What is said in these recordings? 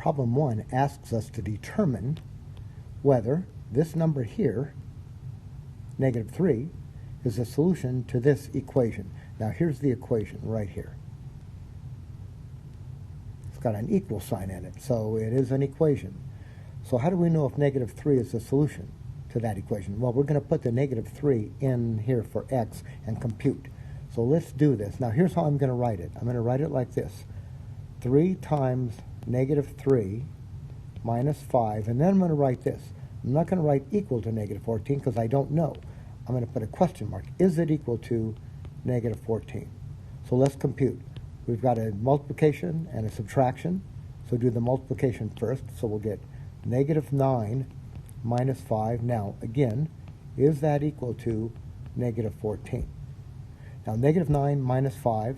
problem 1 asks us to determine whether this number here, negative 3, is a solution to this equation. Now here's the equation right here. It's got an equal sign in it, so it is an equation. So how do we know if negative 3 is the solution to that equation? Well, we're going to put the negative 3 in here for x and compute. So let's do this. Now here's how I'm going to write it. I'm going to write it like this. 3 times negative 3 minus 5, and then I'm going to write this. I'm not going to write equal to negative 14 because I don't know. I'm going to put a question mark. Is it equal to negative 14? So let's compute. We've got a multiplication and a subtraction. So do the multiplication first. So we'll get negative 9 minus 5. Now, again, is that equal to negative 14? Now, negative 9 minus 5,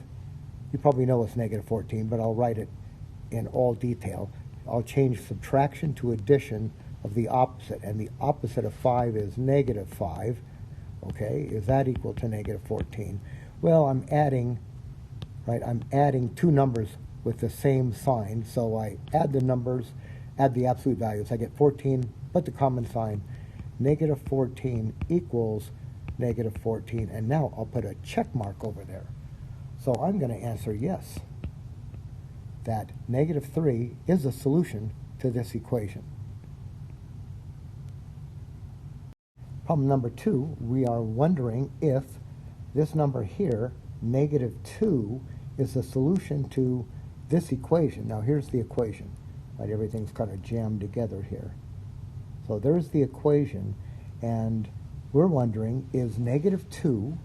you probably know it's negative 14, but I'll write it in all detail. I'll change subtraction to addition of the opposite, and the opposite of 5 is negative 5. Okay, is that equal to negative 14? Well, I'm adding two numbers with the same sign, so I add the numbers, add the absolute values. I get 14, put the common sign, negative 14 equals negative 14, and now I'll put a check mark over there. So I'm going to answer yes, that negative 3 is a solution to this equation. Problem number 2, we are wondering if this number here, negative 2, is a solution to this equation. Now here's the equation. Right, everything's kind of jammed together here. So there's the equation, and we're wondering, is negative 2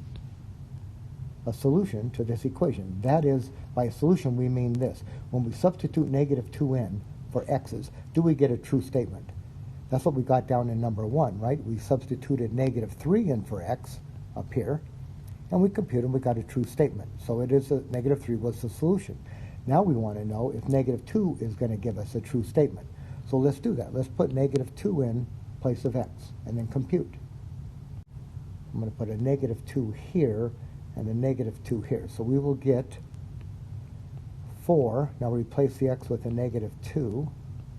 a solution to this equation? That is, by a solution we mean this. When we substitute negative 2 in for x's, do we get a true statement? That's what we got down in number 1, right? We substituted negative 3 in for x up here, and we computed and we got a true statement. So it is negative 3 was the solution. Now we want to know if negative 2 is going to give us a true statement. So let's do that. Let's put negative 2 in place of x and then compute. I'm going to put a negative 2 here and a negative 2 here. So we will get 4. Now replace the x with a negative 2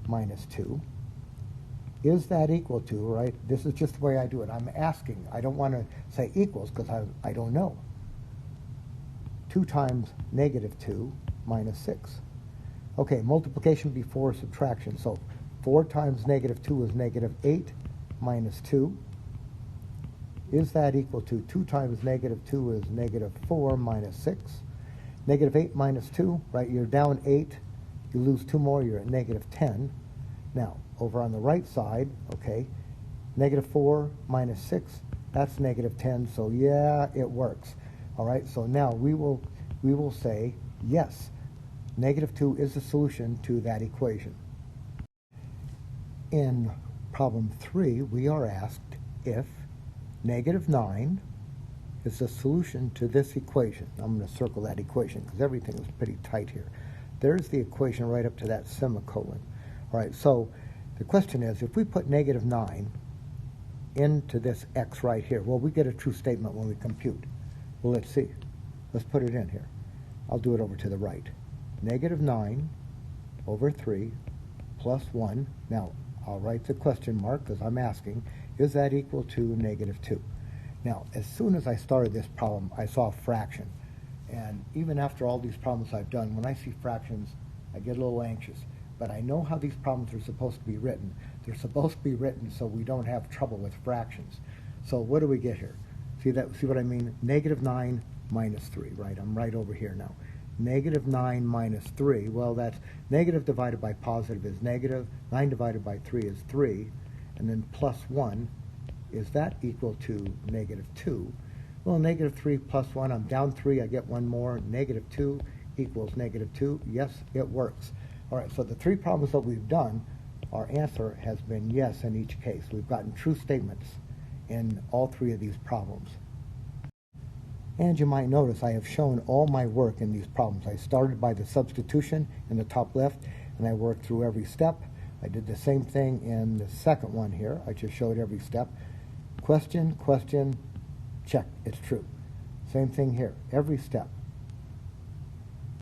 minus 2. Is that equal to, right? This is just the way I do it. I'm asking. I don't want to say equals because I don't know. 2 times negative 2 minus 6. Okay, multiplication before subtraction. So 4 times negative 2 is negative 8 minus 2. Is that equal to 2 times negative 2 is negative 4 minus 6. Negative 8 minus 2, right? You're down 8. You lose 2 more, you're at negative 10. Now, over on the right side, okay, negative 4 minus 6, that's negative 10, so yeah, it works. All right, so now we will say, yes, negative 2 is the solution to that equation. In problem 3, we are asked if negative 9 is the solution to this equation. I'm going to circle that equation because everything is pretty tight here. There's the equation right up to that semicolon. All right, so the question is, if we put negative 9 into this x right here, well, we get a true statement when we compute. Well, let's see. Let's put it in here. I'll do it over to the right. Negative 9 over 3 plus 1. Now, I'll write the question mark because I'm asking, is that equal to negative 2? Now, as soon as I started this problem, I saw fraction. And even after all these problems I've done, when I see fractions, I get a little anxious. But I know how these problems are supposed to be written. They're supposed to be written so we don't have trouble with fractions. So what do we get here? See what I mean? Negative 9 minus 3, right? I'm right over here now. Negative 9 minus 3, well, that's negative divided by positive is negative. 9 divided by 3 is 3. And then plus 1, is that equal to negative 2? Well, negative 3 plus 1, I'm down 3, I get 1 more. Negative 2 equals negative 2. Yes, it works. All right, so the 3 problems that we've done, our answer has been yes in each case. We've gotten true statements in all 3 of these problems. And you might notice I have shown all my work in these problems. I started by the substitution in the top left, and I worked through every step. I did the same thing in the second one here. I just showed every step. Question, question, check, it's true. Same thing here, every step.